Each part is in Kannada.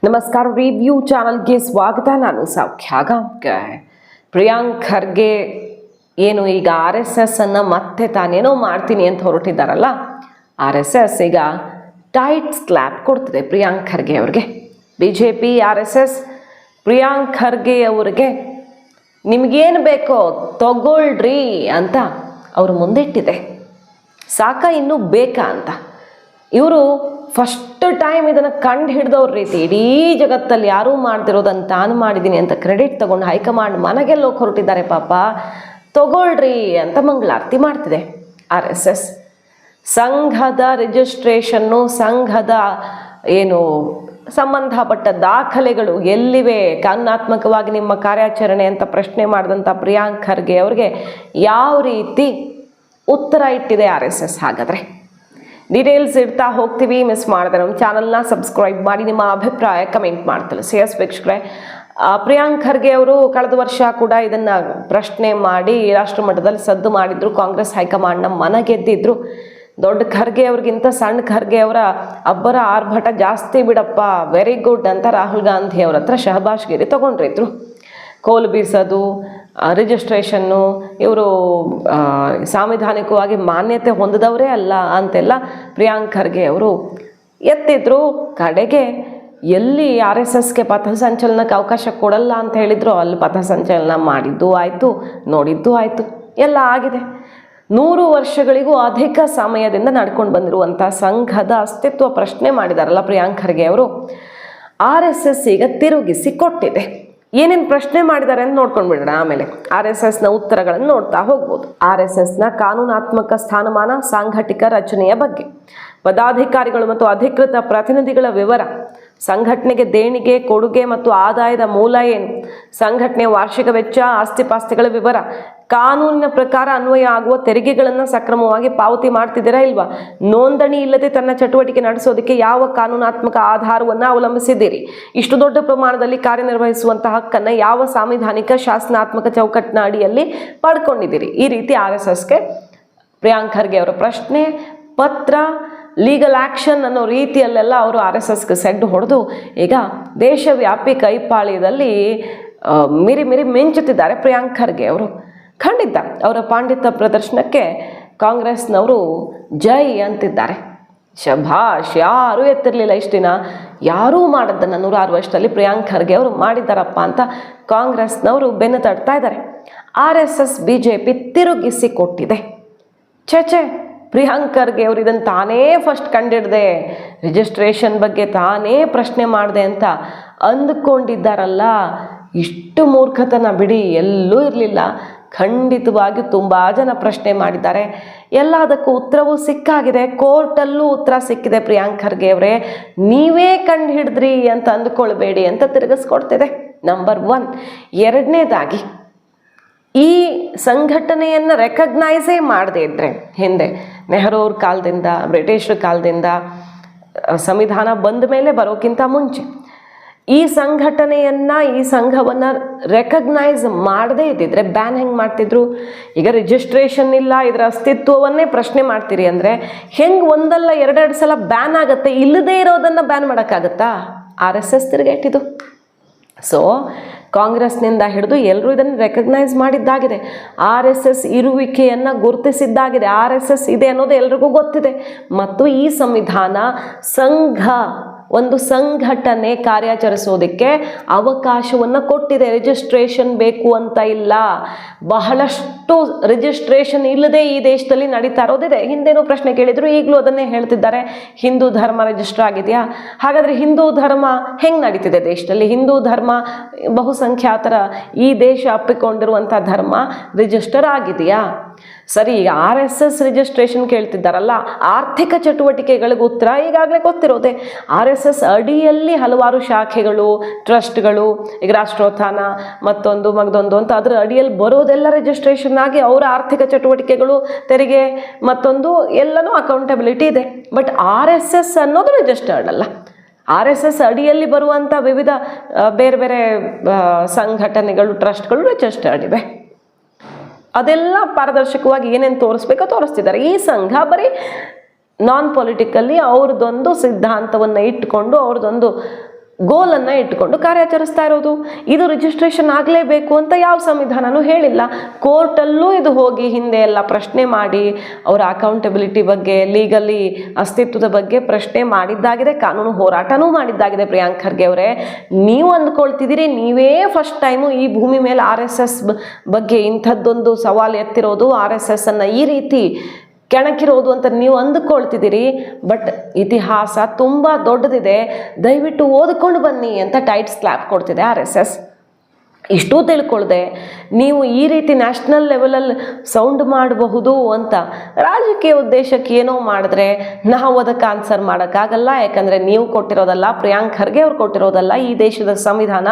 ನಮಸ್ಕಾರ, ರಿವ್ಯೂ ಚಾನಲ್ಗೆ ಸ್ವಾಗತ. ನಾನು ಸೌಖ್ಯ ಗಾಂವ್ಕರ್. ಪ್ರಿಯಾಂಕ್ ಖರ್ಗೆ ಏನು ಈಗ RSS ಅನ್ನು ಮತ್ತೆ ತಾನೇನೋ ಮಾಡ್ತೀನಿ ಅಂತ ಹೊರಟಿದ್ದಾರಲ್ಲ, RSS ಈಗ ಟೈಟ್ ಸ್ಲ್ಯಾಪ್ ಕೊಡ್ತಿದೆ ಪ್ರಿಯಾಂಕ್ ಖರ್ಗೆ ಅವ್ರಿಗೆ. BJP RSS ಪ್ರಿಯಾಂಕ್ ಖರ್ಗೆ ಅವ್ರಿಗೆ ನಿಮಗೇನು ಬೇಕೋ ತಗೊಳ್ರಿ ಅಂತ ಅವರು ಮುಂದಿಟ್ಟಿದೆ. ಸಾಕ ಇನ್ನೂ ಬೇಕಾ ಅಂತ ಇವರು ಫಸ್ಟ್ ಟೈಮ್ ಇದನ್ನು ಕಂಡು ಹಿಡ್ದವ್ರ ರೀತಿ ಇಡೀ ಜಗತ್ತಲ್ಲಿ ಯಾರೂ ಮಾಡ್ದಿರೋದನ್ನು ತಾನು ಮಾಡಿದ್ದೀನಿ ಅಂತ ಕ್ರೆಡಿಟ್ ತಗೊಂಡು ಹೈಕಮಾಂಡ್ ಮನೆಗೆಲ್ಲೋಗಿ ಹೊರಟಿದ್ದಾರೆ. ಪಾಪ ತಗೊಳ್ರಿ ಅಂತ ಮಂಗಳಾರತಿ ಮಾಡ್ತಿದೆ RSS. ಸಂಘದ ರಿಜಿಸ್ಟ್ರೇಷನ್ನು, ಸಂಘದ ಏನು ಸಂಬಂಧಪಟ್ಟ ದಾಖಲೆಗಳು ಎಲ್ಲಿವೆ, ಕಾನೂನಾತ್ಮಕವಾಗಿ ನಿಮ್ಮ ಕಾರ್ಯಾಚರಣೆ ಅಂತ ಪ್ರಶ್ನೆ ಮಾಡಿದಂಥ ಪ್ರಿಯಾಂಕ್ ಖರ್ಗೆ ಅವ್ರಿಗೆ ಯಾವ ರೀತಿ ಉತ್ತರ ಇಟ್ಟಿದೆ RSS? ಹಾಗಾದರೆ ಡೀಟೇಲ್ಸ್ ಇಡ್ತಾ ಹೋಗ್ತೀವಿ. ಮಿಸ್ ಮಾಡಿದೆ ನಮ್ಮ ಚಾನಲ್ನ ಸಬ್ಸ್ಕ್ರೈಬ್ ಮಾಡಿ, ನಿಮ್ಮ ಅಭಿಪ್ರಾಯ ಕಮೆಂಟ್ ಮಾಡಿ ತಿಳಿಸಿ. ಎಸ್ ವೀಕ್ಷಕರೇ, ಪ್ರಿಯಾಂಕ್ ಖರ್ಗೆ ಅವರು ಕಳೆದ ವರ್ಷ ಕೂಡ ಇದನ್ನು ಪ್ರಶ್ನೆ ಮಾಡಿ ರಾಷ್ಟ್ರ ಮಟ್ಟದಲ್ಲಿ ಸದ್ದು ಮಾಡಿದ್ರು. ಕಾಂಗ್ರೆಸ್ ಹೈಕಮಾಂಡ್ನ ಮನಗೆದ್ದಿದ್ರು. ದೊಡ್ಡ ಖರ್ಗೆ ಅವ್ರಿಗಿಂತ ಸಣ್ಣ ಖರ್ಗೆ ಅವರ ಅಬ್ಬರ ಆರ್ಭಟ ಜಾಸ್ತಿ ಬಿಡಪ್ಪ, ವೆರಿ ಗುಡ್ ಅಂತ ರಾಹುಲ್ ಗಾಂಧಿ ಅವ್ರ ಹತ್ರ ಶಹಬಾಷ್ಗಿರಿ ತಗೊಂಡಿದ್ರು. ಕೋಲು ಬೀಸೋದು, ರಿಜಿಸ್ಟ್ರೇಷನ್ನು, ಇವರು ಸಾಂವಿಧಾನಿಕವಾಗಿ ಮಾನ್ಯತೆ ಹೊಂದಿದವರೇ ಅಲ್ಲ ಅಂತೆಲ್ಲ ಪ್ರಿಯಾಂಕ್ ಖರ್ಗೆ ಅವರು ಎತ್ತಿದ್ರು. ಕಡೆಗೆ ಎಲ್ಲಿ RSSಗೆ ಪಥಸಂಚಲನಕ್ಕೆ ಅವಕಾಶ ಕೊಡಲ್ಲ ಅಂತ ಹೇಳಿದ್ರು, ಅಲ್ಲಿ ಪಥಸಂಚಲನ ಮಾಡಿದ್ದು ಆಯಿತು, ನೋಡಿದ್ದು ಆಯಿತು, ಎಲ್ಲ ಆಗಿದೆ. 100 ವರ್ಷಗಳಿಗೂ ಅಧಿಕ ಸಮಯದಿಂದ ನಡ್ಕೊಂಡು ಬಂದಿರುವಂಥ ಸಂಘದ ಅಸ್ತಿತ್ವ ಪ್ರಶ್ನೆ ಮಾಡಿದಾರಲ್ಲ ಪ್ರಿಯಾಂಕ್ ಖರ್ಗೆ ಅವರು, RSS ಈಗ ತಿರುಗಿಸಿ ಕೊಟ್ಟಿದೆ. ಏನೇನು ಪ್ರಶ್ನೆ ಮಾಡಿದ್ದಾರೆ ಅಂತ ನೋಡ್ಕೊಂಡು ಬಿಡೋಣ. ಆಮೇಲೆ RSSನ ಉತ್ತರಗಳನ್ನು ನೋಡ್ತಾ ಹೋಗ್ಬೋದು. RSSನ ಕಾನೂನಾತ್ಮಕ ಸ್ಥಾನಮಾನ, ಸಾಂಘಟಿಕ ರಚನೆಯ ಬಗ್ಗೆ, ಪದಾಧಿಕಾರಿಗಳು ಮತ್ತು ಅಧಿಕೃತ ಪ್ರತಿನಿಧಿಗಳ ವಿವರ, ಸಂಘಟನೆಗೆ ದೇಣಿಗೆ, ಕೊಡುಗೆ ಮತ್ತು ಆದಾಯದ ಮೂಲ ಏನು, ಸಂಘಟನೆಯ ವಾರ್ಷಿಕ ವೆಚ್ಚ, ಆಸ್ತಿಪಾಸ್ತಿಗಳ ವಿವರ, ಕಾನೂನಿನ ಪ್ರಕಾರ ಅನ್ವಯ ಆಗುವ ತೆರಿಗೆಗಳನ್ನು ಸಕ್ರಮವಾಗಿ ಪಾವತಿ ಮಾಡ್ತಿದ್ದೀರಾ ಇಲ್ವಾ, ನೋಂದಣಿ ಇಲ್ಲದೆ ತನ್ನ ಚಟುವಟಿಕೆ ನಡೆಸೋದಕ್ಕೆ ಯಾವ ಕಾನೂನಾತ್ಮಕ ಆಧಾರವನ್ನು ಅವಲಂಬಿಸಿದ್ದೀರಿ, ಇಷ್ಟು ದೊಡ್ಡ ಪ್ರಮಾಣದಲ್ಲಿ ಕಾರ್ಯನಿರ್ವಹಿಸುವಂತಹ ಹಕ್ಕನ್ನು ಯಾವ ಸಾಂವಿಧಾನಿಕ ಶಾಸನಾತ್ಮಕ ಚೌಕಟ್ಟಿನ ಅಡಿಯಲ್ಲಿ ಪಡ್ಕೊಂಡಿದ್ದೀರಿ. ಈ ರೀತಿ RSSಗೆ ಪ್ರಿಯಾಂಕ್ ಖರ್ಗೆ ಅವರ ಪ್ರಶ್ನೆ ಪತ್ರ, ಲೀಗಲ್ ಆ್ಯಕ್ಷನ್ ಅನ್ನೋ ರೀತಿಯಲ್ಲೆಲ್ಲ ಅವರು RSSಗೆ ಸೆಡ್ಡು ಹೊಡೆದು ಈಗ ದೇಶವ್ಯಾಪಿ ಕೈಪಾಳ್ಯದಲ್ಲಿ ಮಿರಿ ಮಿಂಚುತ್ತಿದ್ದಾರೆ ಪ್ರಿಯಾಂಕ್ ಖರ್ಗೆ ಅವರು. ಖಂಡಿತ ಅವರ ಪಾಂಡಿತ್ಯ ಪ್ರದರ್ಶನಕ್ಕೆ ಕಾಂಗ್ರೆಸ್ನವರು ಜೈ ಅಂತಿದ್ದಾರೆ. ಶಭಾಷ್, ಯಾರೂ ಎತ್ತಿರಲಿಲ್ಲ ಇಷ್ಟು ದಿನ, ಯಾರೂ ಮಾಡದ್ದನ್ನು 106 ವರ್ಷದಲ್ಲಿ ಪ್ರಿಯಾಂಕ್ ಖರ್ಗೆ ಅವರು ಮಾಡಿದ್ದಾರಪ್ಪ ಅಂತ ಕಾಂಗ್ರೆಸ್ನವರು ಬೆನ್ನು ತಡ್ತಾ ಇದ್ದಾರೆ. RSS BJP ತಿರುಗಿಸಿ ಕೊಟ್ಟಿದೆ. ಛೆ, ಪ್ರಿಯಾಂಕ್ ಖರ್ಗೆ ಅವರು ಇದನ್ನು ತಾನೇ ಫಸ್ಟ್ ಕಂಡಿಡ್ದೆ, ರಿಜಿಸ್ಟ್ರೇಷನ್ ಬಗ್ಗೆ ತಾನೇ ಪ್ರಶ್ನೆ ಮಾಡಿದೆ ಅಂತ ಅಂದುಕೊಂಡಿದ್ದಾರಲ್ಲ, ಇಷ್ಟು ಮೂರ್ಖತನ ಬಿಡಿ ಎಲ್ಲೂ ಇರಲಿಲ್ಲ. ಖಂಡಿತವಾಗಿ ತುಂಬ ಜನ ಪ್ರಶ್ನೆ ಮಾಡಿದ್ದಾರೆ, ಎಲ್ಲದಕ್ಕೂ ಉತ್ತರವೂ ಸಿಕ್ಕಾಗಿದೆ. ಕೋರ್ಟಲ್ಲೂ ಉತ್ತರ ಸಿಕ್ಕಿದೆ. ಪ್ರಿಯಾಂಕ್ ಖರ್ಗೆ ಅವರೇ, ನೀವೇ ಕಂಡು ಹಿಡಿದ್ರಿ ಅಂತ ಅಂದುಕೊಳ್ಬೇಡಿ ಅಂತ ತಿರುಗಿಸ್ಕೊಡ್ತಿದೆ. ನಂಬರ್ 1. ಎರಡನೇದಾಗಿ, ಈ ಸಂಘಟನೆಯನ್ನು ರೆಕಗ್ನೈಸೇ ಮಾಡದೇ ಇದ್ದರೆ, ಹಿಂದೆ ನೆಹರು ಅವ್ರ ಕಾಲದಿಂದ, ಬ್ರಿಟಿಷರ ಕಾಲದಿಂದ, ಸಂವಿಧಾನ ಬಂದ ಮೇಲೆ ಬರೋಕ್ಕಿಂತ ಮುಂಚೆ ಈ ಸಂಘಟನೆಯನ್ನು, ಈ ಸಂಘವನ್ನು ರೆಕಗ್ನೈಸ್ ಮಾಡದೇ ಇದ್ದಿದ್ರೆ ಬ್ಯಾನ್ ಹೆಂಗೆ ಮಾಡ್ತಿದ್ರು? ಈಗ ರಿಜಿಸ್ಟ್ರೇಷನ್ ಇಲ್ಲ, ಇದರ ಅಸ್ತಿತ್ವವನ್ನೇ ಪ್ರಶ್ನೆ ಮಾಡ್ತೀರಿ ಅಂದರೆ ಹೆಂಗೆ ಒಂದಲ್ಲ ಎರಡೆರಡು ಸಲ ಬ್ಯಾನ್ ಆಗುತ್ತೆ? ಇಲ್ಲದೇ ಇರೋದನ್ನು ಬ್ಯಾನ್ ಮಾಡೋಕ್ಕಾಗತ್ತಾ? RSS ತಿರುಗೇಟಿದು. ಸೊ ಕಾಂಗ್ರೆಸ್ನಿಂದ ಹಿಡಿದು ಎಲ್ಲರೂ ಇದನ್ನು ರೆಕಗ್ನೈಸ್ ಮಾಡಿದ್ದಾಗಿದೆ. RSS ಇರುವಿಕೆಯನ್ನು ಗುರುತಿಸಿದ್ದಾಗಿದೆ. RSS ಇದೆ ಅನ್ನೋದು ಎಲ್ರಿಗೂ ಗೊತ್ತಿದೆ. ಮತ್ತು ಈ ಸಂವಿಧಾನ ಒಂದು ಸಂಘಟನೆ ಕಾರ್ಯಾಚರಿಸೋದಕ್ಕೆ ಅವಕಾಶವನ್ನು ಕೊಟ್ಟಿದೆ. ರಿಜಿಸ್ಟ್ರೇಷನ್ ಬೇಕು ಅಂತ ಇಲ್ಲ. ಬಹಳಷ್ಟು ರಿಜಿಸ್ಟ್ರೇಷನ್ ಇಲ್ಲದೆ ಈ ದೇಶದಲ್ಲಿ ನಡೀತಾ ಇರೋದಿದೆ. ಹಿಂದೇನೋ ಪ್ರಶ್ನೆ ಕೇಳಿದ್ರು, ಈಗಲೂ ಅದನ್ನೇ ಹೇಳ್ತಿದ್ದಾರೆ. ಹಿಂದೂ ಧರ್ಮ ರಿಜಿಸ್ಟರ್ ಆಗಿದೆಯಾ? ಹಾಗಾದರೆ ಹಿಂದೂ ಧರ್ಮ ಹೆಂಗೆ ನಡೀತಿದೆ ದೇಶದಲ್ಲಿ? ಹಿಂದೂ ಧರ್ಮ ಬಹುಸಂಖ್ಯಾತರ ಈ ದೇಶ ಅಪ್ಪಿಕೊಂಡಿರುವಂಥ ಧರ್ಮ ರಿಜಿಸ್ಟರ್ ಆಗಿದೆಯಾ? ಸರಿ, ಈಗ RSS ರಿಜಿಸ್ಟ್ರೇಷನ್ ಕೇಳ್ತಿದ್ದಾರಲ್ಲ, ಆರ್ಥಿಕ ಚಟುವಟಿಕೆಗಳಿಗೆ ಉತ್ತರ ಈಗಾಗಲೇ ಗೊತ್ತಿರೋದೆ. RSS ಅಡಿಯಲ್ಲಿ ಹಲವಾರು ಶಾಖೆಗಳು, ಟ್ರಸ್ಟ್ಗಳು, ಈಗ ರಾಷ್ಟ್ರೋತ್ಥಾನ ಮತ್ತೊಂದು ಮಗದೊಂದು ಅಂತ ಅದರ ಅಡಿಯಲ್ಲಿ ಬರೋದೆಲ್ಲ ರಿಜಿಸ್ಟ್ರೇಷನ್ ಆಗಿ ಅವರ ಆರ್ಥಿಕ ಚಟುವಟಿಕೆಗಳು, ತೆರಿಗೆ ಮತ್ತೊಂದು ಎಲ್ಲನೂ ಅಕೌಂಟಬಿಲಿಟಿ ಇದೆ. ಬಟ್ RSS ಅನ್ನೋದು ರಿಜಿಸ್ಟರ್ಡ್ ಅಲ್ಲ. RSS ಅಡಿಯಲ್ಲಿ ಬರುವಂಥ ವಿವಿಧ ಬೇರೆ ಬೇರೆ ಸಂಘಟನೆಗಳು, ಟ್ರಸ್ಟ್ಗಳು ರಿಜಿಸ್ಟರ್ಡ್ ಇವೆ. ಅದೆಲ್ಲ ಪಾರದರ್ಶಕವಾಗಿ ಏನೇನು ತೋರಿಸ್ಬೇಕೋ ತೋರಿಸ್ತಿದ್ದಾರೆ. ಈ ಸಂಘ ಬರೀ ನಾನ್ ಪೊಲಿಟಿಕಲ್ಲಿ ಅವ್ರದ್ದೊಂದು ಸಿದ್ಧಾಂತವನ್ನು ಇಟ್ಟುಕೊಂಡು ಅವ್ರದ್ದೊಂದು ಗೋಲನ್ನು ಇಟ್ಕೊಂಡು ಕಾರ್ಯಾಚರಿಸ್ತಾ ಇರೋದು. ಇದು ರಿಜಿಸ್ಟ್ರೇಷನ್ ಆಗಲೇಬೇಕು ಅಂತ ಯಾವ ಸಂವಿಧಾನನೂ ಹೇಳಿಲ್ಲ. ಕೋರ್ಟಲ್ಲೂ ಇದು ಹೋಗಿ ಹಿಂದೆ ಎಲ್ಲ ಪ್ರಶ್ನೆ ಮಾಡಿ ಅವರ ಅಕೌಂಟಬಿಲಿಟಿ ಬಗ್ಗೆ, ಲೀಗಲಿ ಅಸ್ತಿತ್ವದ ಬಗ್ಗೆ ಪ್ರಶ್ನೆ ಮಾಡಿದ್ದಾಗಿದೆ, ಕಾನೂನು ಹೋರಾಟನೂ ಮಾಡಿದ್ದಾಗಿದೆ. ಪ್ರಿಯಾಂಕ್ ಖರ್ಗೆ ಅವರೇ, ನೀವು ಅಂದ್ಕೊಳ್ತಿದ್ದೀರಿ ನೀವೇ ಫಸ್ಟ್ ಟೈಮು ಈ ಭೂಮಿ ಮೇಲೆ RSS ಬಗ್ಗೆ ಇಂಥದ್ದೊಂದು ಸವಾಲು ಎತ್ತಿರೋದು, RSS ಅನ್ನು ಈ ರೀತಿ ಕೆಣಕಿರೋದು ಅಂತ ನೀವು ಅಂದುಕೊಳ್ತಿದ್ದೀರಿ. ಬಟ್ ಇತಿಹಾಸ ತುಂಬ ದೊಡ್ಡದಿದೆ, ದಯವಿಟ್ಟು ಓದಿಕೊಂಡು ಬನ್ನಿ ಅಂತ ಟೈಟ್ ಸ್ಲ್ಯಾಪ್ ಕೊಡ್ತಿದೆ RSS. ಇಷ್ಟೂ ತಿಳ್ಕೊಳ್ದೆ ನೀವು ಈ ರೀತಿ ನ್ಯಾಷನಲ್ ಲೆವೆಲಲ್ಲಿ ಸೌಂಡ್ ಮಾಡಬಹುದು ಅಂತ ರಾಜಕೀಯ ಉದ್ದೇಶಕ್ಕೆ ಏನೋ ಮಾಡಿದ್ರೆ ನಾವು ಅದಕ್ಕೆ ಆನ್ಸರ್ ಮಾಡೋಕ್ಕಾಗಲ್ಲ. ಯಾಕಂದರೆ ನೀವು ಕೊಟ್ಟಿರೋದಲ್ಲ, ಪ್ರಿಯಾಂಕ್ ಖರ್ಗೆ ಅವ್ರು ಕೊಟ್ಟಿರೋದಲ್ಲ, ಈ ದೇಶದ ಸಂವಿಧಾನ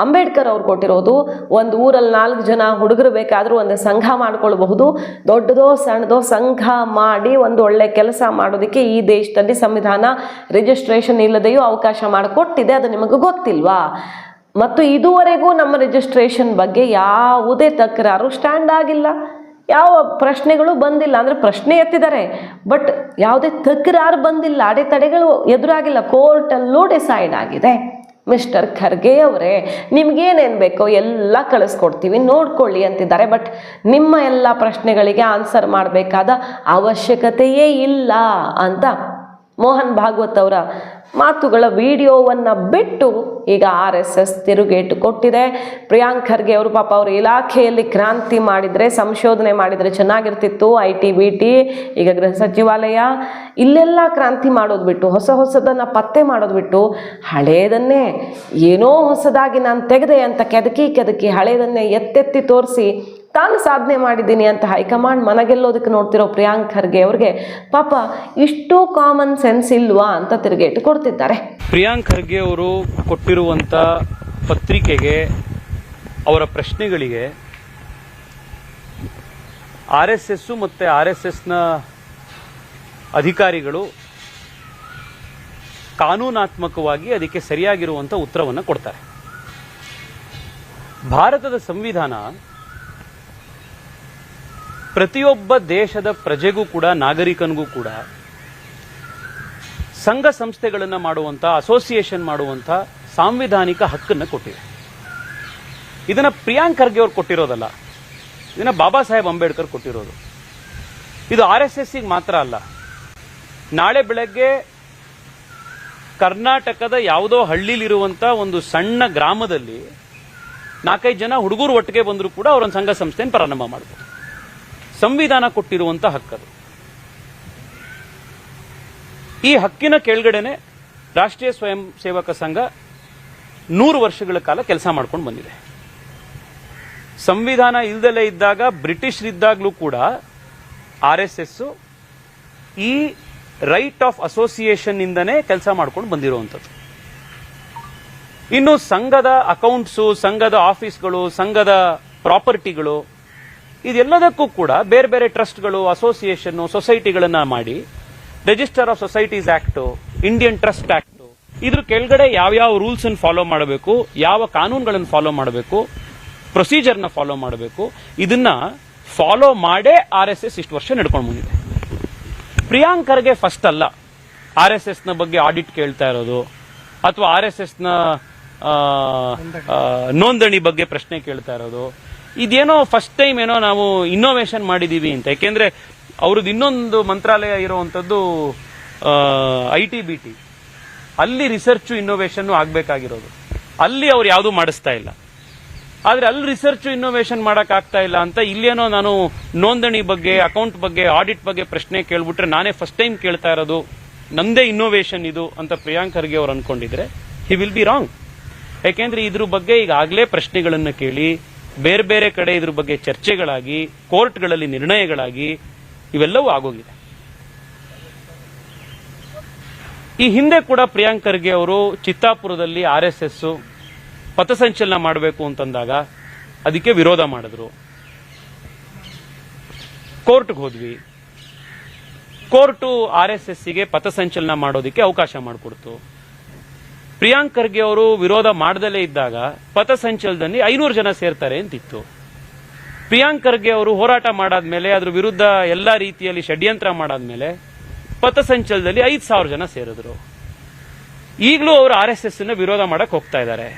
ಅಂಬೇಡ್ಕರ್ ಅವ್ರು ಕೊಟ್ಟಿರೋದು. ಒಂದು ಊರಲ್ಲಿ 4 ಜನ ಹುಡುಗರು ಬೇಕಾದರೂ ಒಂದು ಸಂಘ ಮಾಡ್ಕೊಳ್ಬಹುದು. ದೊಡ್ಡದೋ ಸಣ್ಣದೋ ಸಂಘ ಮಾಡಿ ಒಂದು ಒಳ್ಳೆ ಕೆಲಸ ಮಾಡೋದಕ್ಕೆ ಈ ದೇಶದಲ್ಲಿ ಸಂವಿಧಾನ ರಿಜಿಸ್ಟ್ರೇಷನ್ ಇಲ್ಲದೆಯೂ ಅವಕಾಶ ಮಾಡಿಕೊಟ್ಟಿದೆ. ಅದು ನಿಮಗೆ ಗೊತ್ತಿಲ್ವಾ? ಮತ್ತು ಇದುವರೆಗೂ ನಮ್ಮ ರಿಜಿಸ್ಟ್ರೇಷನ್ ಬಗ್ಗೆ ಯಾವುದೇ ತಕರಾರು ಸ್ಟ್ಯಾಂಡ್ ಆಗಿಲ್ಲ, ಯಾವ ಪ್ರಶ್ನೆಗಳು ಬಂದಿಲ್ಲ. ಅಂದರೆ ಪ್ರಶ್ನೆ ಎತ್ತಿದ್ದಾರೆ, ಬಟ್ ಯಾವುದೇ ತಕರಾರು ಬಂದಿಲ್ಲ, ಅಡೆತಡೆಗಳು ಎದುರಾಗಿಲ್ಲ. ಕೋರ್ಟಲ್ಲೂ ಡಿಸೈಡ್ ಆಗಿದೆ. ಮಿಸ್ಟರ್ ಖರ್ಗೆ ಅವರೇ, ನಿಮ್ಗೇನೇನು ಬೇಕೋ ಎಲ್ಲ ಕಳಿಸ್ಕೊಡ್ತೀವಿ, ನೋಡ್ಕೊಳ್ಳಿ ಅಂತಿದ್ದಾರೆ. ಬಟ್ ನಿಮ್ಮ ಎಲ್ಲ ಪ್ರಶ್ನೆಗಳಿಗೆ ಆನ್ಸರ್ ಮಾಡಬೇಕಾದ ಅವಶ್ಯಕತೆಯೇ ಇಲ್ಲ ಅಂತ ಮೋಹನ್ ಭಾಗವತ್ ಅವರ ಮಾತುಗಳ ವಿಡಿಯೋವನ್ನು ಬಿಟ್ಟು ಈಗ RSS ತಿರುಗೇಟು ಕೊಟ್ಟಿದೆ. ಪ್ರಿಯಾಂಕ್ ಖರ್ಗೆ ಅವರು ಪಾಪ ಅವರು ಇಲಾಖೆಯಲ್ಲಿ ಕ್ರಾಂತಿ ಮಾಡಿದರೆ, ಸಂಶೋಧನೆ ಮಾಡಿದರೆ ಚೆನ್ನಾಗಿರ್ತಿತ್ತು. IT BT, ಈಗ ಗೃಹ ಸಚಿವಾಲಯ, ಇಲ್ಲೆಲ್ಲ ಕ್ರಾಂತಿ ಮಾಡೋದು ಬಿಟ್ಟು, ಹೊಸದನ್ನು ಪತ್ತೆ ಮಾಡೋದು ಬಿಟ್ಟು, ಹಳೇದನ್ನೇ ಏನೋ ಹೊಸದಾಗಿ ನಾನು ತೆಗೆದೆ ಅಂತ ಕೆದಕಿ ಹಳೇದನ್ನೇ ಎತ್ತೆತ್ತಿ ತೋರಿಸಿ ತಾನು ಸಾಧನೆ ಮಾಡಿದ್ದೀನಿ ಅಂತ ಹೈಕಮಾಂಡ್ ಮನಗೆಲ್ಲೋದಕ್ಕೆ ನೋಡ್ತಿರೋ ಪ್ರಿಯಾಂಕ್ ಖರ್ಗೆ ಅವ್ರಿಗೆ ಪಾಪ ಇಷ್ಟು ಕಾಮನ್ ಸೆನ್ಸ್ ಇಲ್ವಾ ಅಂತ ತಿರುಗೇಟು ಕೊಡ್ತಿದ್ದಾರೆ. ಪ್ರಿಯಾಂಕ್ ಖರ್ಗೆ ಅವರು ಕೊಟ್ಟಿರುವಂತ ಪತ್ರಿಕೆಗೆ, ಅವರ ಪ್ರಶ್ನೆಗಳಿಗೆ RSS ಮತ್ತೆ RSSನ ಅಧಿಕಾರಿಗಳು ಕಾನೂನಾತ್ಮಕವಾಗಿ ಅದಕ್ಕೆ ಸರಿಯಾಗಿರುವಂತ ಉತ್ತರವನ್ನು ಕೊಡ್ತಾರೆ. ಭಾರತದ ಸಂವಿಧಾನ ಪ್ರತಿಯೊಬ್ಬ ದೇಶದ ಪ್ರಜೆಗೂ ಕೂಡ, ನಾಗರಿಕನಿಗೂ ಕೂಡ ಸಂಘ ಸಂಸ್ಥೆಗಳನ್ನು ಮಾಡುವಂಥ, ಅಸೋಸಿಯೇಷನ್ ಮಾಡುವಂಥ ಸಾಂವಿಧಾನಿಕ ಹಕ್ಕನ್ನು ಕೊಟ್ಟಿದೆ. ಇದನ್ನ ಪ್ರಿಯಾಂಕ್ ಖರ್ಗೆ ಅವರು ಕೊಟ್ಟಿರೋದಲ್ಲ, ಇದನ್ನ ಬಾಬಾ ಸಾಹೇಬ್ ಅಂಬೇಡ್ಕರ್ ಕೊಟ್ಟಿರೋದು. ಇದು RSSಗೆ ಮಾತ್ರ ಅಲ್ಲ. ನಾಳೆ ಬೆಳಗ್ಗೆ ಕರ್ನಾಟಕದ ಯಾವುದೋ ಹಳ್ಳಿಲಿರುವಂಥ ಒಂದು ಸಣ್ಣ ಗ್ರಾಮದಲ್ಲಿ 4-5 ಜನ ಹುಡುಗರು ಒಟ್ಟಿಗೆ ಬಂದರೂ ಕೂಡ ಅವರೊಂದು ಸಂಘ ಸಂಸ್ಥೆಯನ್ನು ಪ್ರಾರಂಭ ಮಾಡಬಹುದು. ಸಂವಿಧಾನ ಕೊಟ್ಟಿರುವಂತ ಹಕ್ಕದು. ಈ ಹಕ್ಕಿನ ಕೆಳಗಡೆನೆ ರಾಷ್ಟ್ರೀಯ ಸ್ವಯಂ ಸೇವಕ ಸಂಘ 100 ವರ್ಷಗಳ ಕಾಲ ಕೆಲಸ ಮಾಡ್ಕೊಂಡು ಬಂದಿದೆ. ಸಂವಿಧಾನ ಇಲ್ದಲೇ ಇದ್ದಾಗ, ಬ್ರಿಟಿಷರಿದ್ದಾಗಲೂ ಕೂಡ RSS ಈ ರೈಟ್ ಆಫ್ ಅಸೋಸಿಯೇಷನ್ ಇಂದನೇ ಕೆಲಸ ಮಾಡ್ಕೊಂಡು ಬಂದಿರುವಂಥದ್ದು. ಇನ್ನು ಸಂಘದ ಅಕೌಂಟ್ಸು, ಸಂಘದ ಆಫೀಸ್ಗಳು, ಸಂಘದ ಪ್ರಾಪರ್ಟಿಗಳು, ಇದೆಲ್ಲದಕ್ಕೂ ಕೂಡ ಬೇರೆ ಬೇರೆ ಟ್ರಸ್ಟ್ಗಳು, ಅಸೋಸಿಯೇಷನ್, ಸೊಸೈಟಿಗಳನ್ನ ಮಾಡಿ register of societies act, Indian trust act, ಇದ್ರ ಕೆಳಗಡೆ ಯಾವ್ಯಾವ ರೂಲ್ಸ್ ಅನ್ನು ಫಾಲೋ ಮಾಡಬೇಕು, ಯಾವ ಕಾನೂನುಗಳನ್ನು ಫಾಲೋ ಮಾಡಬೇಕು, ಪ್ರೊಸೀಜರ್ನ ಫಾಲೋ ಮಾಡಬೇಕು, ಇದನ್ನ ಫಾಲೋ ಮಾಡೇ RSS ಇಷ್ಟು ವರ್ಷ ನಡ್ಕೊಂಡು ಬಂದಿದೆ. ಪ್ರಿಯಾಂಕ್ ಖರ್ಗೆ ಫಸ್ಟ್ ಅಲ್ಲ RSSನ ಬಗ್ಗೆ ಆಡಿಟ್ ಕೇಳ್ತಾ ಇರೋದು, ಅಥವಾ RSSನ ನೋಂದಣಿ ಬಗ್ಗೆ ಪ್ರಶ್ನೆ ಕೇಳ್ತಾ ಇರೋದು. ಇದೇನೋ ಫಸ್ಟ್ ಟೈಮ್ ಏನೋ ನಾವು ಇನ್ನೋವೇಷನ್ ಮಾಡಿದೀವಿ ಅಂತ. ಯಾಕೆಂದ್ರೆ ಅವ್ರದ್ದು ಇನ್ನೊಂದು ಮಂತ್ರಾಲಯ ಇರುವಂತದ್ದು IT BT, ಅಲ್ಲಿ ರಿಸರ್ಚ್ ಇನ್ನೋವೇಷನ್ ಆಗ್ಬೇಕಾಗಿರೋದು. ಅಲ್ಲಿ ಅವ್ರು ಯಾವುದು ಮಾಡಿಸ್ತಾ ಇಲ್ಲ. ಆದ್ರೆ ಅಲ್ಲಿ ರಿಸರ್ಚ್ ಇನ್ನೋವೇಷನ್ ಮಾಡಕ್ ಆಗ್ತಾ ಇಲ್ಲ ಅಂತ ಇಲ್ಲೇನೋ ನಾನು ನೋಂದಣಿ ಬಗ್ಗೆ, ಅಕೌಂಟ್ ಬಗ್ಗೆ, ಆಡಿಟ್ ಬಗ್ಗೆ ಪ್ರಶ್ನೆ ಕೇಳ್ಬಿಟ್ರೆ ನಾನೇ ಫಸ್ಟ್ ಟೈಮ್ ಕೇಳ್ತಾ ಇರೋದು, ನಂದೇ ಇನ್ನೋವೇಷನ್ ಇದು ಅಂತ ಪ್ರಿಯಾಂಕ್ ಖರ್ಗೆ ಅವ್ರು ಅನ್ಕೊಂಡಿದ್ರೆ ಹಿ ವಿಲ್ ಬಿ ರಾಂಗ್. ಯಾಕೆಂದ್ರೆ ಇದ್ರ ಬಗ್ಗೆ ಈಗಾಗಲೇ ಪ್ರಶ್ನೆಗಳನ್ನು ಕೇಳಿ, ಬೇರೆ ಬೇರೆ ಕಡೆ ಇದ್ರ ಬಗ್ಗೆ ಚರ್ಚೆಗಳಾಗಿ, ಕೋರ್ಟ್ಗಳಲ್ಲಿ ನಿರ್ಣಯಗಳಾಗಿ ಇವೆಲ್ಲವೂ ಆಗೋಗಿದೆ. ಈ ಹಿಂದೆ ಕೂಡ ಪ್ರಿಯಾಂಕ್ ಖರ್ಗೆ ಅವರು ಚಿತ್ತಾಪುರದಲ್ಲಿ RSS ಪಥಸಂಚಲನ ಮಾಡಬೇಕು ಅಂತಂದಾಗ ಅದಕ್ಕೆ ವಿರೋಧ ಮಾಡಿದ್ರು. ಕೋರ್ಟ್ಗೆ ಹೋದ್ವಿ. ಕೋರ್ಟು RSSಗೆ ಪಥಸಂಚಲನ ಮಾಡೋದಕ್ಕೆ ಅವಕಾಶ ಮಾಡಿಕೊಡ್ತು. ಪ್ರಿಯಾಂಕ್ ಖರ್ಗೆ ಅವರು ವಿರೋಧ ಮಾಡದಲ್ಲೇ ಇದ್ದಾಗ ಪಥಸಂಚಲನದಲ್ಲಿ 500 ಜನ ಸೇರ್ತಾರೆ ಅಂತಿತ್ತು. ಪ್ರಿಯಾಂಕ್ ಖರ್ಗೆ ಅವರು ಹೋರಾಟ ಮಾಡಾದ್ಮೇಲೆ, ಅದ್ರ ವಿರುದ್ಧ ಎಲ್ಲಾ ರೀತಿಯಲ್ಲಿ ಷಡ್ಯಂತ್ರ ಮಾಡಾದ್ಮೇಲೆ ಪಥಸಂಚಲನದಲ್ಲಿ 5,000 ಜನ ಸೇರಿದ್ರು. ಈಗಲೂ ಅವರು RSS ಅನ್ನ ವಿರೋಧ ಮಾಡಕ್ ಹೋಗ್ತಾ ಇದ್ದಾರೆ.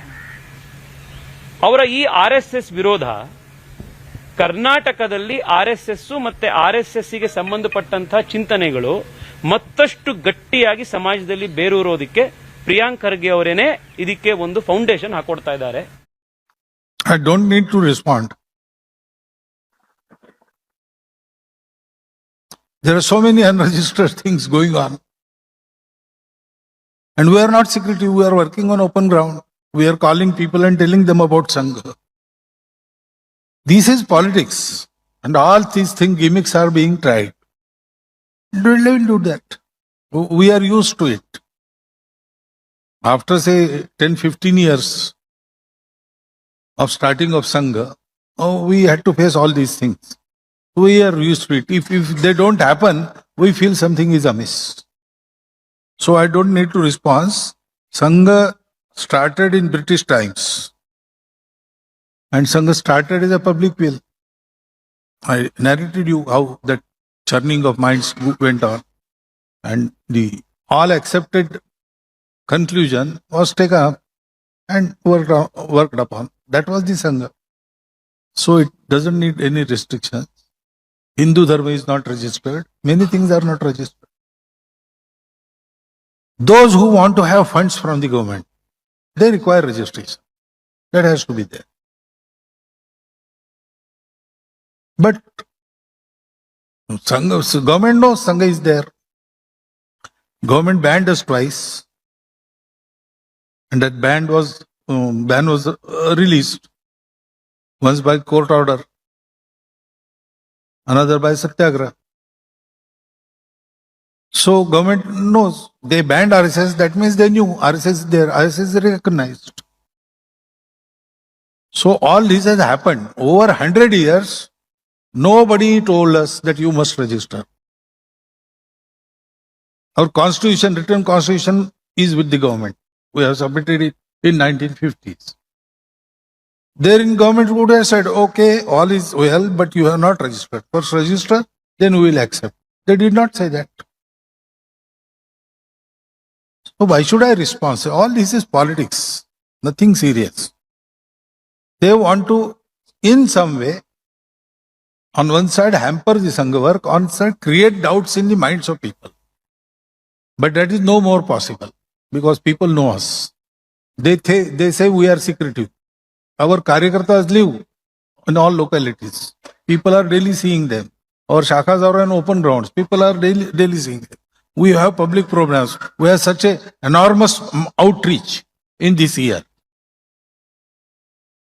ಅವರ ಈ RSS ವಿರೋಧ ಕರ್ನಾಟಕದಲ್ಲಿ RSS ಮತ್ತೆ RSS ಗೆ ಸಂಬಂಧಪಟ್ಟಂತಹ ಚಿಂತನೆಗಳು ಮತ್ತಷ್ಟು ಗಟ್ಟಿಯಾಗಿ ಸಮಾಜದಲ್ಲಿ ಬೇರೂರೋದಕ್ಕೆ ಪ್ರಿಯಾಂಕ್ ಖರ್ಗೆ ಅವರೇನೆ ಇದಕ್ಕೆ ಒಂದು ಫೌಂಡೇಶನ್ ಹಾಕೊಡ್ತಾ ಇದ್ದಾರೆ. I don't need to respond. There are so many unregistered things going on. And we are not secretive, we are working on open ground. We are calling people and telling them about Sangha. This is politics. And all these things, gimmicks are being tried. We will do that. We are used to it. After say 10-15 years of starting of Sangha, we had to face all these things. We are used to it. If they don't happen, we feel something is amiss. So I don't need to respond. Sangha started in British times. And Sangha started as a public will. I narrated you how that churning of minds went on. And the all accepted conclusion was taken up and worked upon. That was the Sangha. So it doesn't need any restrictions. Hindu Dharma is not registered. Many things are not registered. Those who want to have funds from the government, they require registration. That has to be there. But Sangha, government knows Sangha is there. Government banned us twice. And that ban was released. Once by court order, another by Satyagraha. So government knows. They banned RSS, that means they knew RSS is there, RSS is recognized. So all this has happened. Over 100 years, nobody told us that you must register. Our constitution, written constitution is with the government. We have submitted it in 1950s. There in government would have said, okay, all is well, but you have not registered. First register, then we will accept. They did not say that. So why should I respond? All this is politics, nothing serious. They want to, in some way, on one side hamper the Sangha work, on one side create doubts in the minds of people. But that is no more possible because people know us. They say we are secretive. Our Karyakartas live in all localities. People are daily seeing them. Our shakhas are on open grounds. People are daily seeing them. We have public programs. We have such a enormous outreach in this year.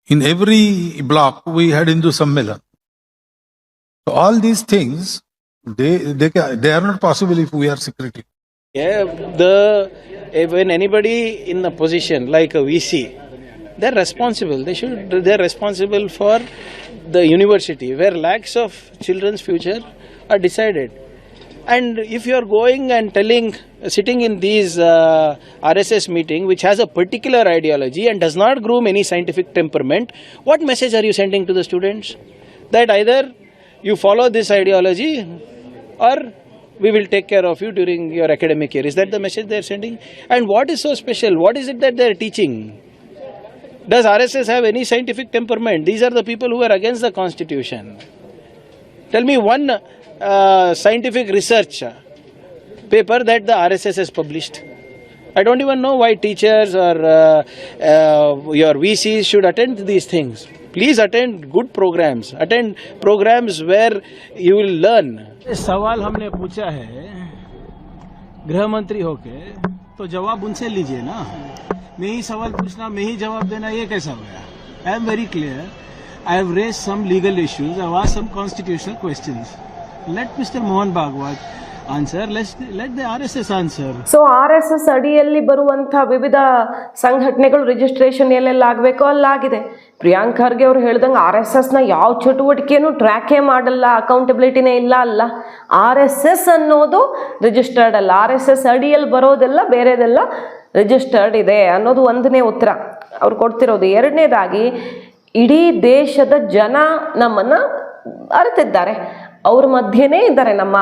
In every block, we had Hindu Sammelan. So all these things, they are not possible if we are secretive. Yeah, when anybody in a position like a VC, they're responsible. They're responsible for the university where lakhs of children's future are decided. And if you are going and sitting in these RSS meeting which has a particular ideology and does not groom any scientific temperament, what message are you sending to the students? That either you follow this ideology or we will take care of you during your academic year. Is that the message they are sending? And what is so special? What is it that they are teaching? Does RSS have any scientific temperament? These are the people who are against the constitution. Tell me one scientific research paper that the RSS has published. I don't even know why teachers or your VCs should attend these things. Please attend good programs. Attend programs where you will learn. सवाल हमने पूछा है गृह मंत्री होके, तो जवाब उनसे लीजिए ना. मैं ही सवाल पूछना, मैं ही जवाब देना, ये कैसा होगा? I am very clear. I have raised some legal issues. I have asked some constitutional questions. Let Mr. Mohan Bhagwat answer. Let the RSS answer. So RSS ಅಡಿಯಲ್ಲಿ ಬರುವಂಥ ವಿವಿಧ ಸಂಘಟನೆಗಳು ರಿಜಿಸ್ಟ್ರೇಷನ್ ಎಲ್ಲೆಲ್ಲ ಆಗಬೇಕೋ ಅಲ್ಲಾಗಿದೆ. ಪ್ರಿಯಾಂಕ್ ಖರ್ಗೆ ಅವರು ಹೇಳ್ದಂಗೆ RSSನ ಯಾವ ಚಟುವಟಿಕೆನೂ ಟ್ರ್ಯಾಕೇ ಮಾಡಲ್ಲ, ಅಕೌಂಟಬಿಲಿಟಿನೇ ಇಲ್ಲ ಅಲ್ಲ. RSS ಅನ್ನೋದು ರಿಜಿಸ್ಟರ್ಡ್ ಅಲ್ಲ. RSS ಅಡಿಯಲ್ಲಿ ಬರೋದೆಲ್ಲ ಬೇರೆದೆಲ್ಲ ರಿಜಿಸ್ಟರ್ಡ್ ಇದೆ ಅನ್ನೋದು ಒಂದನೇ ಉತ್ತರ ಅವ್ರು ಕೊಡ್ತಿರೋದು. ಎರಡನೇದಾಗಿ ಇಡೀ ದೇಶದ ಜನ ನಮ್ಮನ್ನು ಅರಿತಿದ್ದಾರೆ. ಅವ್ರ ಮಧ್ಯೆನೇ ಇದ್ದಾರೆ ನಮ್ಮ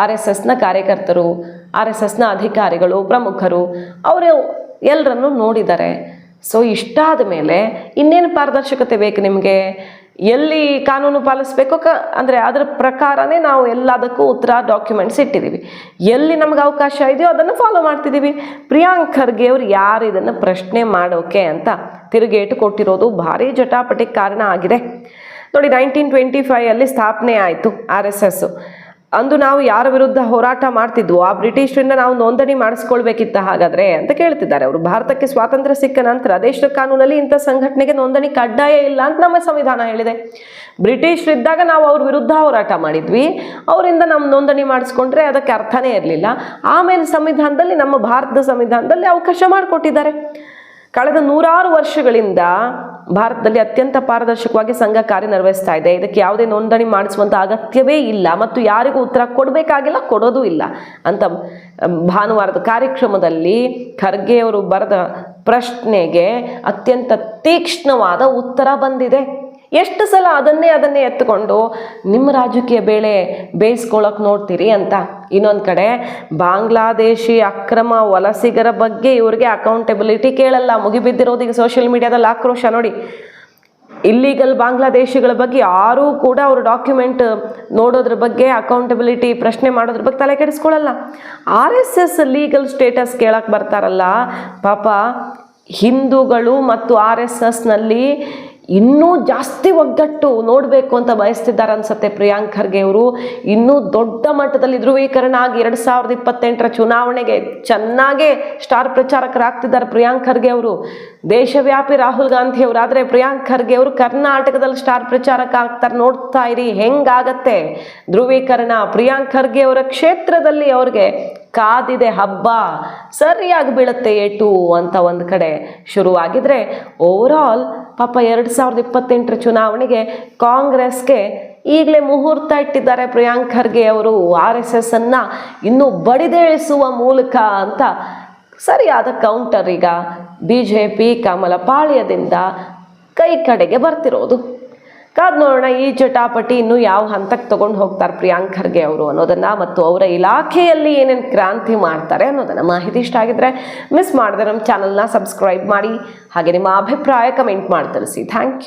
RSSನ ಕಾರ್ಯಕರ್ತರು, RSSನ ಅಧಿಕಾರಿಗಳು, ಪ್ರಮುಖರು. ಅವರು ಎಲ್ಲರನ್ನೂ ನೋಡಿದ್ದಾರೆ. ಸೊ ಇಷ್ಟಾದ ಮೇಲೆ ಇನ್ನೇನು ಪಾರದರ್ಶಕತೆ ಬೇಕು ನಿಮಗೆ? ಎಲ್ಲಿ ಕಾನೂನು ಪಾಲಿಸ್ಬೇಕೋ ಅಂದರೆ ಅದರ ಪ್ರಕಾರನೇ ನಾವು ಎಲ್ಲದಕ್ಕೂ ಉತ್ತರ ಡಾಕ್ಯುಮೆಂಟ್ಸ್ ಇಟ್ಟಿದ್ದೀವಿ. ಎಲ್ಲಿ ನಮ್ಗೆ ಅವಕಾಶ ಇದೆಯೋ ಅದನ್ನು ಫಾಲೋ ಮಾಡ್ತಿದ್ದೀವಿ. ಪ್ರಿಯಾಂಕ್ ಖರ್ಗೆ ಅವರು ಯಾರು ಇದನ್ನು ಪ್ರಶ್ನೆ ಮಾಡೋಕೆ ಅಂತ ತಿರುಗೇಟು ಕೊಟ್ಟಿರೋದು ಭಾರಿ ಜಟಾಪಟಿ ಕಾರಣ ಆಗಿದೆ. ನೋಡಿ, 1925 ಸ್ಥಾಪನೆ ಆಯಿತು RSS. ಅಂದು ನಾವು ಯಾರ ವಿರುದ್ಧ ಹೋರಾಟ ಮಾಡ್ತಿದ್ವೋ ಆ ಬ್ರಿಟಿಷರಿಂದ ನಾವು ನೋಂದಣಿ ಮಾಡಿಸ್ಕೊಳ್ಬೇಕಿತ್ತ ಹಾಗಾದ್ರೆ ಅಂತ ಕೇಳ್ತಿದ್ದಾರೆ ಅವರು. ಭಾರತಕ್ಕೆ ಸ್ವಾತಂತ್ರ್ಯ ಸಿಕ್ಕ ನಂತರ ದೇಶದ ಕಾನೂನಲ್ಲಿ ಇಂಥ ಸಂಘಟನೆಗೆ ನೋಂದಣಿ ಕಡ್ಡಾಯ ಇಲ್ಲ ಅಂತ ನಮ್ಮ ಸಂವಿಧಾನ ಹೇಳಿದೆ. ಬ್ರಿಟಿಷರಿದ್ದಾಗ ನಾವು ಅವ್ರ ವಿರುದ್ಧ ಹೋರಾಟ ಮಾಡಿದ್ವಿ, ಅವರಿಂದ ನಮ್ಮ ನೋಂದಣಿ ಮಾಡಿಸ್ಕೊಂಡ್ರೆ ಅದಕ್ಕೆ ಅರ್ಥನೇ ಇರಲಿಲ್ಲ. ಆಮೇಲೆ ಸಂವಿಧಾನದಲ್ಲಿ, ನಮ್ಮ ಭಾರತದ ಸಂವಿಧಾನದಲ್ಲಿ ಅವಕಾಶ ಮಾಡಿಕೊಟ್ಟಿದ್ದಾರೆ. ಕಳೆದ 100 ವರ್ಷಗಳಿಂದ ಭಾರತದಲ್ಲಿ ಅತ್ಯಂತ ಪಾರದರ್ಶಕವಾಗಿ ಸಂಘ ಕಾರ್ಯನಿರ್ವಹಿಸ್ತಾ ಇದೆ. ಇದಕ್ಕೆ ಯಾವುದೇ ನೋಂದಣಿ ಮಾಡಿಸುವಂಥ ಅಗತ್ಯವೇ ಇಲ್ಲ ಮತ್ತು ಯಾರಿಗೂ ಉತ್ತರ ಕೊಡಬೇಕಾಗಿಲ್ಲ, ಕೊಡೋದು ಇಲ್ಲ ಅಂತ ಭಾನುವಾರದ ಕಾರ್ಯಕ್ರಮದಲ್ಲಿ ಖರ್ಗೆ ಅವರು ಬರೆದ ಪ್ರಶ್ನೆಗೆ ಅತ್ಯಂತ ತೀಕ್ಷ್ಣವಾದ ಉತ್ತರ ಬಂದಿದೆ. ಎಷ್ಟು ಸಲ ಅದನ್ನೇ ಎತ್ತುಕೊಂಡು ನಿಮ್ಮ ರಾಜಕೀಯ ಬೇಳೆ ಬೇಯಿಸ್ಕೊಳ್ಳೋಕೆ ನೋಡ್ತೀರಿ ಅಂತ. ಇನ್ನೊಂದು ಕಡೆ ಬಾಂಗ್ಲಾದೇಶಿ ಅಕ್ರಮ ವಲಸಿಗರ ಬಗ್ಗೆ ಇವ್ರಿಗೆ ಅಕೌಂಟೆಬಿಲಿಟಿ ಕೇಳಲ್ಲ. ಮುಗಿಬಿದ್ದಿರೋದು ಈಗ ಸೋಷಿಯಲ್ ಮೀಡಿಯಾದಲ್ಲಿ ಆಕ್ರೋಶ ನೋಡಿ. ಇಲ್ಲಿಗಲ್ ಬಾಂಗ್ಲಾದೇಶಿಗಳ ಬಗ್ಗೆ ಯಾರೂ ಕೂಡ ಅವರು ಡಾಕ್ಯುಮೆಂಟ್ ನೋಡೋದ್ರ ಬಗ್ಗೆ, ಅಕೌಂಟಬಿಲಿಟಿ ಪ್ರಶ್ನೆ ಮಾಡೋದ್ರ ಬಗ್ಗೆ ತಲೆ ಕೆಡಿಸ್ಕೊಳ್ಳಲ್ಲ. RSS ಲೀಗಲ್ ಸ್ಟೇಟಸ್ ಕೇಳಕ್ಕೆ ಬರ್ತಾರಲ್ಲ, ಪಾಪ ಹಿಂದೂಗಳು ಮತ್ತು RSSನಲ್ಲಿ ಇನ್ನೂ ಜಾಸ್ತಿ ಒಗ್ಗಟ್ಟು ನೋಡಬೇಕು ಅಂತ ಬಯಸ್ತಿದ್ದಾರೆ ಅನ್ಸುತ್ತೆ ಪ್ರಿಯಾಂಕ್ ಖರ್ಗೆ ಅವರು. ಇನ್ನೂ ದೊಡ್ಡ ಮಟ್ಟದಲ್ಲಿ ಧ್ರುವೀಕರಣ ಆಗಿ 2028 ಚುನಾವಣೆಗೆ ಚೆನ್ನಾಗೇ ಸ್ಟಾರ್ ಪ್ರಚಾರಕರಾಗ್ತಿದ್ದಾರೆ ಪ್ರಿಯಾಂಕ್ ಖರ್ಗೆ ಅವರು. ದೇಶವ್ಯಾಪಿ ರಾಹುಲ್ ಗಾಂಧಿ ಅವರು, ಆದರೆ ಪ್ರಿಯಾಂಕ್ ಖರ್ಗೆ ಅವರು ಕರ್ನಾಟಕದಲ್ಲಿ ಸ್ಟಾರ್ ಪ್ರಚಾರಕ ಆಗ್ತಾರೆ. ನೋಡ್ತಾ ಇರಿ ಹೆಂಗಾಗತ್ತೆ ಧ್ರುವೀಕರಣ. ಪ್ರಿಯಾಂಕ್ ಖರ್ಗೆ ಅವರ ಕ್ಷೇತ್ರದಲ್ಲಿ ಅವ್ರಿಗೆ ಕಾದಿದೆ ಹಬ್ಬ. ಸರಿಯಾಗಿ ಬೀಳುತ್ತೆ ಏಟು ಅಂತ ಒಂದು ಕಡೆ ಶುರುವಾಗಿದ್ರೆ, ಓವರಾಲ್ ಪಾಪ 2028 ಚುನಾವಣೆಗೆ ಕಾಂಗ್ರೆಸ್ಗೆ ಈಗಲೇ ಮುಹೂರ್ತ ಇಟ್ಟಿದ್ದಾರೆ ಪ್ರಿಯಾಂಕ್ ಖರ್ಗೆ ಅವರು. RSS ಅನ್ನು ಇನ್ನೂ ಬಡಿದೇಳಿಸುವ ಮೂಲಕ ಅಂತ ಸರಿಯಾದ ಕೌಂಟರ್ ಈಗ BJP ಕಮಲ ಪಾಳ್ಯದಿಂದ ಕೈ ಕಡೆಗೆ ಬರ್ತಿರೋದು. ಕಾದ್ ನೋಡೋಣ ಈ ಜಟಾಪಟಿ ಇನ್ನು ಯಾವ ಹಂತಕ್ಕೆ ತಗೊಂಡು ಹೋಗ್ತಾರೆ ಪ್ರಿಯಾಂಕ್ ಖರ್ಗೆ ಅವರು ಅನ್ನೋದನ್ನ, ಮತ್ತು ಅವರ ಇಲಾಖೆಯಲ್ಲಿ ಏನೇನು ಕ್ರಾಂತಿ ಮಾಡ್ತಾರೆ ಅನ್ನೋದನ್ನ. ಮಾಹಿತಿ ಇಷ್ಟ ಆಗಿದ್ರೆ ಮಿಸ್ ಮಾಡದೆ ನಮ್ಮ ಚಾನಲ್ನ ಸಬ್ಸ್ಕ್ರೈಬ್ ಮಾಡಿ, ಹಾಗೆ ನಿಮ್ಮ ಅಭಿಪ್ರಾಯ ಕಮೆಂಟ್ ಮಾಡಿ ತಿಳಿಸಿ. Thank you.